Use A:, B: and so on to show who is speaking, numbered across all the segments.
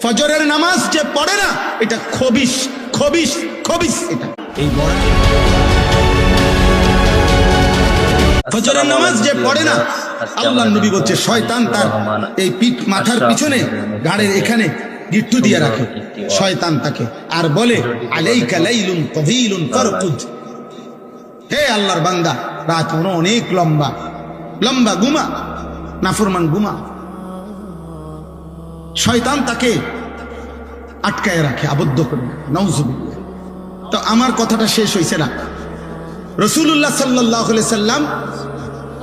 A: ফজরের নামাজ যে পড়ে না এটা খবিশ খবিশ খবিশ। এটা এই বড় ফজরের নামাজ যে পড়ে না, আল্লাহর নবী বলছে শয়তান তার এই পিঠ মাথার পিছনে ঘাড়ের এখানে গিট্টু দিয়ে রাখে শয়তান তাকে, আর বলে আলাইকা লাইলুন তাওয়িলুন ফারকুদ, হে আল্লাহর বান্দা রাত অনেক লম্বা লম্বা, ঘুমা, নাফরমান ঘুমা। শয়তান তাকে আটকায় রাখে, আবদ্ধ করে। নাউজুবিল্লাহ। তো আমার কথাটা শেষ হয়েছে না। রাসূলুল্লাহ সাল্লাল্লাহু আলাইহি সাল্লাম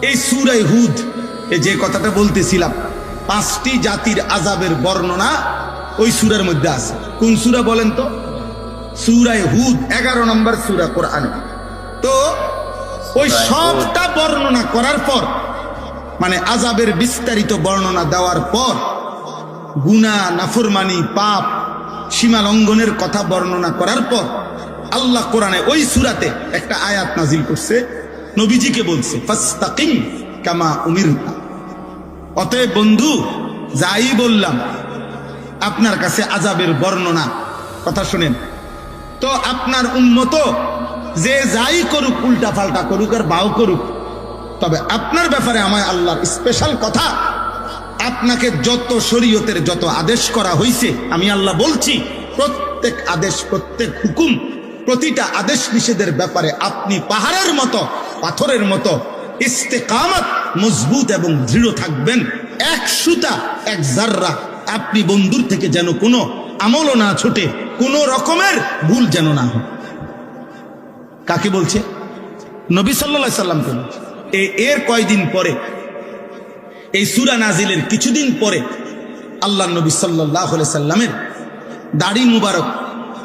A: এই সূরা হুদ এ যে কথাটা বলতেছিলাম, 5টি জাতির আযাবের বর্ণনা ওই সূরার মধ্যে আছে। কোন সূরা বলেন তো? সূরা হুদ, 11 নম্বর সূরা কোরআনে। তো ওই সবটা বর্ণনা করার পর, মানে আযাবের বিস্তারিত বর্ণনা দেওয়ার পর, গুনাহ, নাফরমানি, পাপ, সীমা লঙ্ঘনের কথা বর্ণনা করার পর আল্লাহ কোরআনে ওই সূরাতে একটা আয়াত নাজিল করছে, নবীজিকে বলছে ফাস্তাকিম কামা উমিরতা। অতএব বন্ধু, যাই বললাম আপনার কাছে আযাবের বর্ণনা, কথা শুনেন তো, আপনার উম্মত যে যাই করুক, উল্টা পাল্টা করুক আর বাও করুক, তবে আপনার ব্যাপারে আমায় আল্লাহর স্পেশাল কথা, আপনাকে যত শরীয়তের যত আদেশ করা হয়েছে, আমি আল্লাহ বলছি প্রত্যেক আদেশ, প্রত্যেক হুকুম, প্রতিটা আদেশ নিষেধের ব্যাপারে আপনি পাহাড়ের মতো, পাথরের মতো ইস্তেকামত, মজবুত এবং দৃঢ় থাকবেন। এক সুতা, এক জাররা আপনি বন্ধুর থেকে যেন কোনো আমলও না ছুটে, কোনো রকমের ভুল যেন না হয়। কাকে বলছে? নবী সাল্লাল্লাহু আলাইহি সাল্লামকে। এর কয়দিন পরে, এই সূরা নাজিলের কিছুদিন পরে, আল্লাহ নবী সাল্লাল্লাহু আলাইহি সাল্লামের দাড়ি মুবারক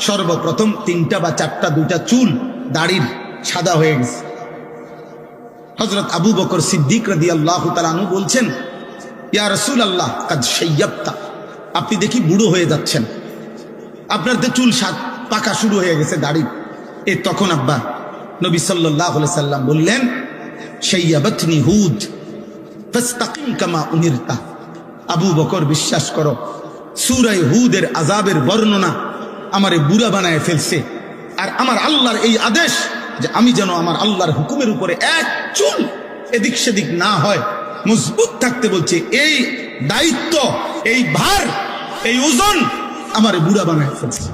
A: সর্বপ্রথম 3টা বা 4টা, 2টা চুল দাড়ির সাদা হয়ে গেছে। হযরত আবু বকর সিদ্দিক রাদিয়াল্লাহু তাআলা আনহু বলছেন, ইয়া রাসূলুল্লাহ কাদ শাইয়াবতা, আপনি দেখি বুড়ো হয়ে যাচ্ছেন, আপনার তো চুল পাকা শুরু হয়ে গেছে, দাড়ি। তখন আব্বা নবী সাল্লাল্লাহু আলাইহি সাল্লাম বললেন, শাইয়াবাতনি হুদ ফাস্তাকিম কামা উমিরতা। আবু বকর, বিশ্বাস করো, সূরা হুদের আযাবের বর্ণনা আমারে বুড়া বানায় ফেলছে। আর আমার আল্লাহর এই আদেশ যে আমি যেন আমার আল্লাহর হুকুমের উপরে এক চুল এদিক সেদিক না হয়, মজবুত থাকতে বলছে। এই দায়িত্ব, এই ভার, এই ওজন আমারে বুড়া বানায় ফেলছে।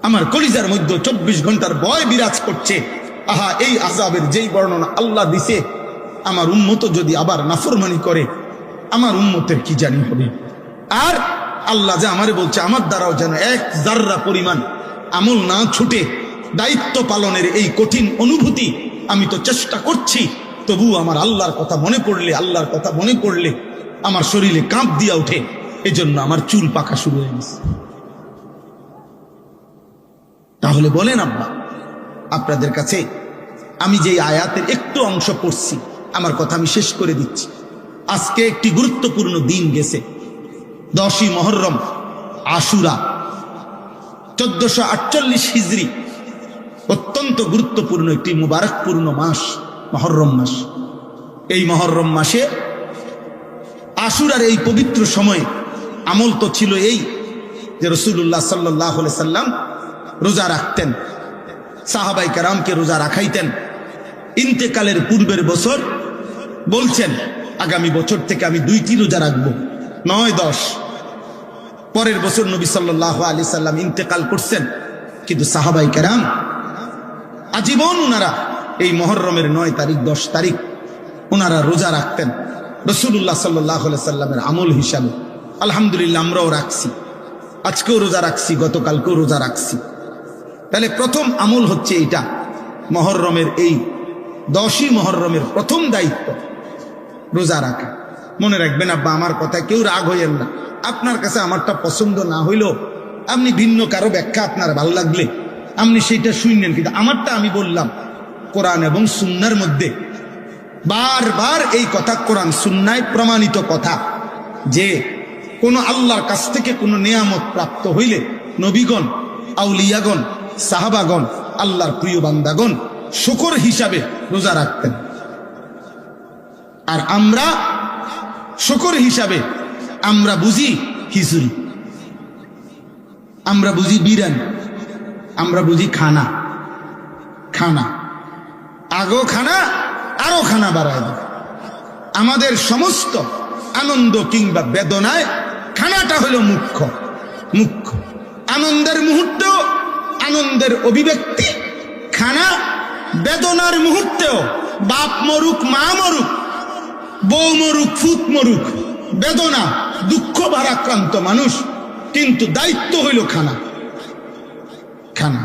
A: আমার কলিজার মধ্যে 24 ঘন্টার ভয় বিরাজ করছে। আহা, এই আযাবের যেই বর্ণনা আল্লাহ দিছে, আমার উম্মত যদি আবার নাফরমানি করে, আমার উম্মতের কি জানি হবে। আর আল্লাহ যে আমারে বলছে, আমার দ্বারাও যেন এক জাররা পরিমাণ আমল না ছুটে, দায়িত্ব পালনের এই কঠিন অনুভূতি আমি তো চেষ্টা করছি, তবু আমার আল্লাহর কথা মনে পড়লে, আল্লাহর কথা মনে পড়লে আমার শরীরে কাঁপ দিয়া ওঠে। এজন্য আমার চুল পাকা শুরু হয়ে গেছে। তাহলে বলেন আব্বা, আপনাদের কাছে আমি যে আয়াতের একটু অংশ পড়ছি, আমার কথা আমি শেষ করে দিচ্ছি। আজকে একটি গুরুত্বপূর্ণ দিন গেছে, 10ই মুহররম, আশুরা, 1448 হিজরি, অত্যন্ত গুরুত্বপূর্ণ একটি মুবারকপূর্ণ মাস, মুহররম মাস। এই মুহররম মাসে আশুরার এই পবিত্র সময়ে আমল তো ছিল এই যে রাসূলুল্লাহ সাল্লাল্লাহু আলাইহি সাল্লাম রোজা রাখতেন, সাহাবায়ে কেরামকে রোজা রাখাইতেন। ইন্তেকালের পূর্বের বছর বলছেন, আগামী বছর থেকে আমি 2টি রোজা রাখবো, 9-10। পরের বছর নবী সাল্লাল্লাহু আলাইহি সাল্লাম ইন্তেকাল করছেন, কিন্তু সাহাবায়ে কেরাম আজীবন ওনারা এই মুহররমের 9 তারিখ, 10 তারিখ ওনারা রোজা রাখতেন রাসূলুল্লাহ সাল্লাল্লাহু আলাইহি সাল্লামের আমল হিসাবে। আলহামদুলিল্লাহ, আমরাও রাখছি, আজকেও রোজা রাখছি, গতকালকেও রোজা রাখছি। তাহলে প্রথম আমল হচ্ছে এটা, মুহররমের এই 10ই মুহররমের প্রথম দায়িত্ব রোজা রাখা। মনে রাখবেন আব্বা, আমার কথা কেউ রাগ হইয়েন না। আপনার কাছে আমারটা পছন্দ না হইলেও আপনি ভিন্ন কারো ব্যাখ্যা আপনার ভালো লাগলে আপনি সেইটা শুনলেন, কিন্তু আমারটা আমি বললাম কোরআন এবং সুন্নাহর মধ্যে বারবার এই কথা, কোরআন সুন্নায় প্রমাণিত কথা, যে কোন আল্লাহর কাছ থেকে কোনো নেয়ামত প্রাপ্ত হইলে নবীগণ, আউলিয়াগণ, সাহাবাগণ, আল্লাহর প্রিয় বান্দাগণ শুকর হিসাবে রোজা রাখতেন। আর আমরা শুকর হিসাবে আমরা বুঝি খিচুড়ি। আমরা বুঝি বিরিয়ানি, আমরা বুঝি খানা। খানা আগো খানা, আরো খানা বাড়ায় দেয়। আমাদের সমস্ত আনন্দ কিংবা বেদনায় খানাটা হলো মুখ্য। মুখ্য আনন্দের মুহূর্তেও আনন্দের অভিব্যক্তি খানা, বেদনার মুহূর্তেও বাপ মরুক, মা মরুক, বউ মরুক, ফুত মরুক, বেদনা, দুঃখ ভারাক্রান্ত মানুষ, কিন্তু দায়িত্ব হইল খানা। খানা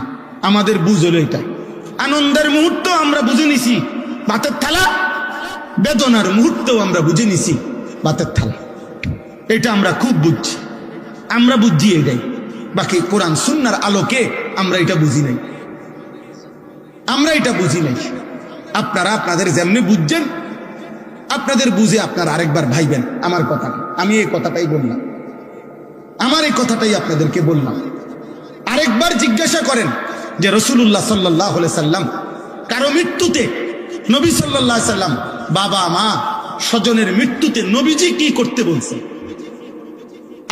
A: আমাদের বুঝ হলো এটা। আনন্দের মুহূর্ত আমরা বুঝে নিছি ভাতের থালা, বেদনার মুহূর্তেও আমরা বুঝে নিছি ভাতের থালা। এটা আমরা খুব বুঝছি, আমরা বুঝছি এটাই। বাকি কোরআন সুন্নাহর আলোকে আমরা এটা বুঝি নাই, আমরা এটা বুঝি নাই। আপনারা আপনাদের যেমনি বুঝছেন, আপনাদের বুঝে আপনারা আরেকবার ভাইবেন আমার কথা। আমি এই কথাটাই বললাম, আমার এই কথাটাই আপনাদেরকে বললাম। আরেকবার জিজ্ঞাসা করেন যে রাসূলুল্লাহ সাল্লাল্লাহু আলাইহি সাল্লাম কারো মৃত্যুতে, নবী সাল্লাল্লাহু আলাইহি সাল্লাম বাবা মা স্বজনের মৃত্যুতে নবীজি কি করতে বলছেন।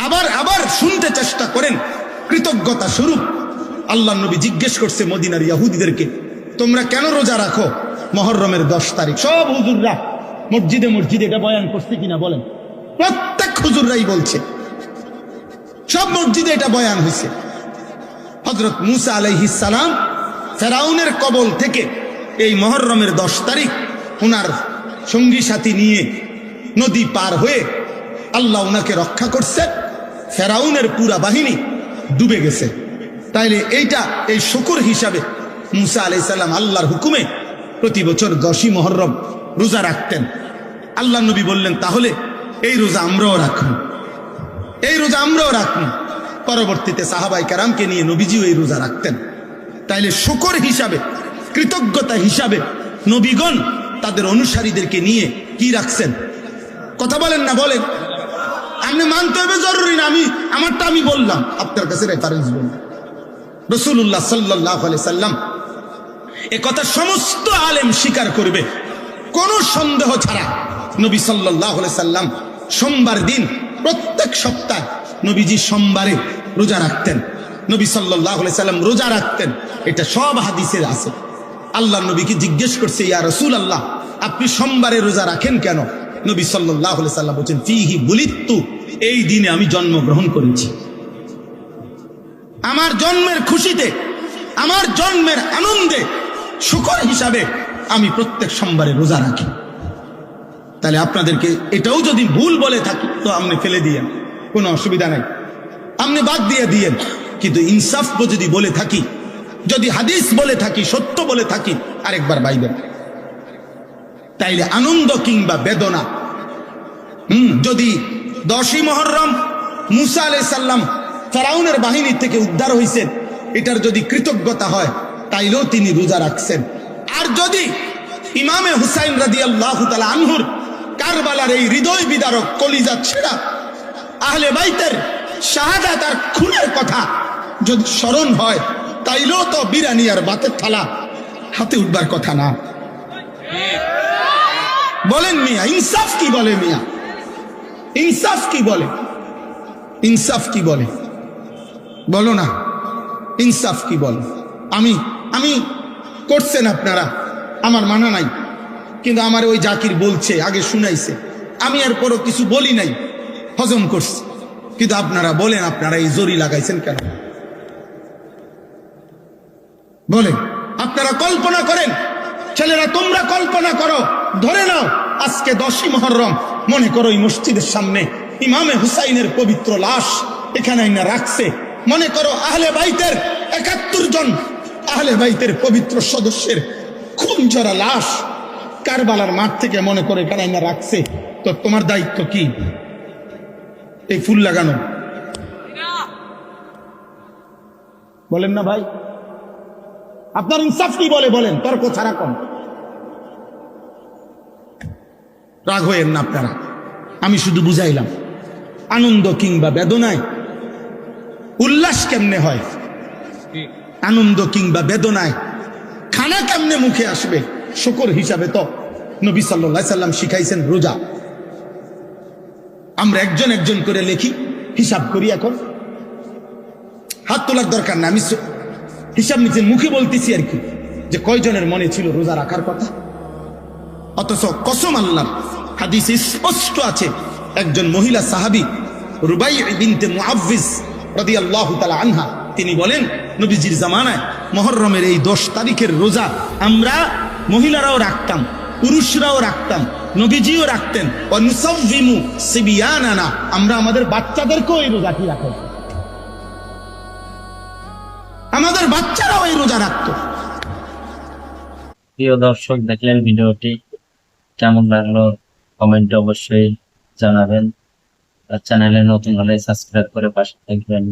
A: আবার আবার শুনতে চেষ্টা করেন। কৃতজ্ঞতা স্বরূপ আল্লাহ নবী জিজ্ঞেস করছে মদিনার ইহুদিদেরকে, তোমরা কেন রোজা রাখো মুহররমের 10 তারিখ? সব হুজুররা মসজিদে মসজিদে এটা বয়ান করছে কিনা বলেন? প্রত্যেক হুজুররাই বলছে, সব মসজিদে এটা বয়ান হয়েছে। হযরত মুসা আলাইহিস সালাম ফেরাউনের কবল থেকে এই মুহররমের 10 তারিখ ওনার সঙ্গী সাথী নিয়ে নদী পার হয়ে আল্লাহ ওনাকে রক্ষা করছে। ফেরাউনের পুরা বাহিনী ডুবে গেছে। তাইলে এইটা এই শুকর হিসাবে মুসা আলাইহিস সালাম আল্লাহর হুকুমে প্রতি বছর 10ই মুহররম রোজা রাখতেন। আল্লাহ নবী বললেন, তাহলে এই রোজা আমরাও রাখব, এই রোজা আমরাও রাখব। পরবর্তীতে সাহাবায়ে কেরামকে নিয়ে নবীজিও এই রোজা রাখতেন। তাইলে শুকর হিসাবে, কৃতজ্ঞতা হিসাবে নবীগণ তাদের অনুসারীদেরকে নিয়ে কি রাখছেন? কথা বলেন না, বলেন। আপনি মানতে হবে জরুরি না, আমি আমারটা আমি বললাম, আপনার কাছে রেফারেন্স বললাম। রাসূলুল্লাহ সাল্লাল্লাহু আলাইহি সাল্লাম এ কথা সমস্ত আলেম স্বীকার করবে কোনো সন্দেহ ছাড়া। নবী সাল্লাল্লাহু আলাইহি সাল্লাম সোমবার দিন প্রত্যেক সপ্তাহে নবীজি সোমবারে রোজা রাখতেন। নবী সাল্লাল্লাহু আলাইহি সাল্লাম রোজা রাখতেন, এটা সব হাদিসে আছে। আল্লাহ নবীকে জিজ্ঞেস করছে, ইয়া রাসূলুল্লাহ আপনি সোমবারে রোজা রাখেন কেন? নবী সাল্লাল্লাহু আলাইহি সাল্লাম বলেন, ফিহি বুলিতু, এই দিনে আমি জন্মগ্রহণ করেছি। আমার জন্মের খুশিতে, আমার জন্মের আনন্দে শুকর হিসাবে আমি প্রত্যেক সোমবারে রোজা রাখি। তাহলে আপনাদেরকে এটাও যদি ভুল বলে থাকি তো আপনি ফেলে দিয়েন, কোনো অসুবিধা নাই, আপনি বাদ দিয়ে দিয়েন। কিন্তু ইনসাফ যদি বলে থাকি, যদি হাদিস বলে থাকি, সত্য বলে থাকি, আরেকবার বাইবেন। তাইলে আনন্দ কিংবা বেদনা, যদি 10ই মুহররম মুসা আলাইহিস সালাম ফেরাউনের বাহিনী থেকে উদ্ধার হইছেন, এটার যদি কৃতজ্ঞতা হয় তাইলেও তিনি রোজা রাখছেন। আর যদি ইমামে হুসাইন রাদিয়াল্লাহু তাআলা আনহুর কারবালার এই হৃদয় বিদারক কলিজা ছেঁড়া আহলে বাইতের শাহাদাত আর খুনের কথা যদি স্মরণ হয়, তাইলেও তো বিরানি আর ভাতের থালা হাতে উঠবার কথা না। বলেন মিয়া, ইনসাফ কি বলে? মিয়া ইনসাফ কি বলে? ইনসাফ কি বলে বলো না, ইনসাফ কি বলে? আমি করছেন আপনারা, আমার মানা নাই, কিন্তু আমার ওই জাকির বলছে, আগে শুনাইছে, আমি আর পরও কিছু বলি নাই, হজম করছি। কিন্তু আপনারা বলেন, আপনারা এই জরি লাগাইছেন কেন? বলেন। আপনারা কল্পনা করেন, ছেলেরা তোমরা কল্পনা করো, ধরে নাও আজকে 10ই মুহররম, মনে করো এই মসজিদের সামনে ইমামে হুসাইনের পবিত্র লাশ এখানে না রাখছে। মনে করো আহলে বাইতের 71 জন আহলে বাইতের পবিত্র সদস্যের খুন ঝরা লাশ কারবালার মাঠ থেকে মনে করে এখানে না রাখছে। তো তোমার দায়িত্ব কি? এই ফুল লাগানো? বলেন না ভাই, আপনার ইনসাফ কি বলে? বলেন, তর্ক ছাড়া কম। রাগ হয়েন না আপনারা, আমি শুধু বুঝাইলাম আনন্দ কিংবা বেদনায় উল্লাস কেমনে হয়, আনন্দ কিংবা বেদনায় খানা কেমনে মুখে আসবে। শুকর হিসাবে তো নবী সাল্লাল্লাহু আলাইহি সাল্লাম শিখাইছেন রোজা। আমরা একজন একজন করে লিখি, হিসাব করি। এখন হাত তোলার দরকার না, আমি হিসাব নিজের মুখে বলতেছি আর কি, যে কয়জনের মনে ছিল রোজা রাখার কথা। অথচ কসম আল্লাহ, হাদিসে স্পষ্ট আছে, একজন মহিলা সাহাবী রুবাই বিনতে মুআফফিজ রাদিয়াল্লাহু তাআলা আনহা, তিনি বলেন নবীজির জামানায় মুহররমের এই 10 তারিখের রোজা আমরা মহিলারাও রাখতাম, পুরুষরাও রাখতাম, নবীজিও রাখতেন। ওয়া নুসাউবিমু সিবিয়ানানা, আমরা আমাদের বাচ্চাদেরকেও এই রোজাটি রাখতাম, আমাদের বাচ্চারাও এই রোজা রাখত।
B: প্রিয় দর্শক, দেখলেন ভিডিওটি, কেমন লাগলো কমেন্টে অবশ্যই জানাবেন। আর চ্যানেলে নতুন হলে সাবস্ক্রাইব করে পাশে থাকবেন।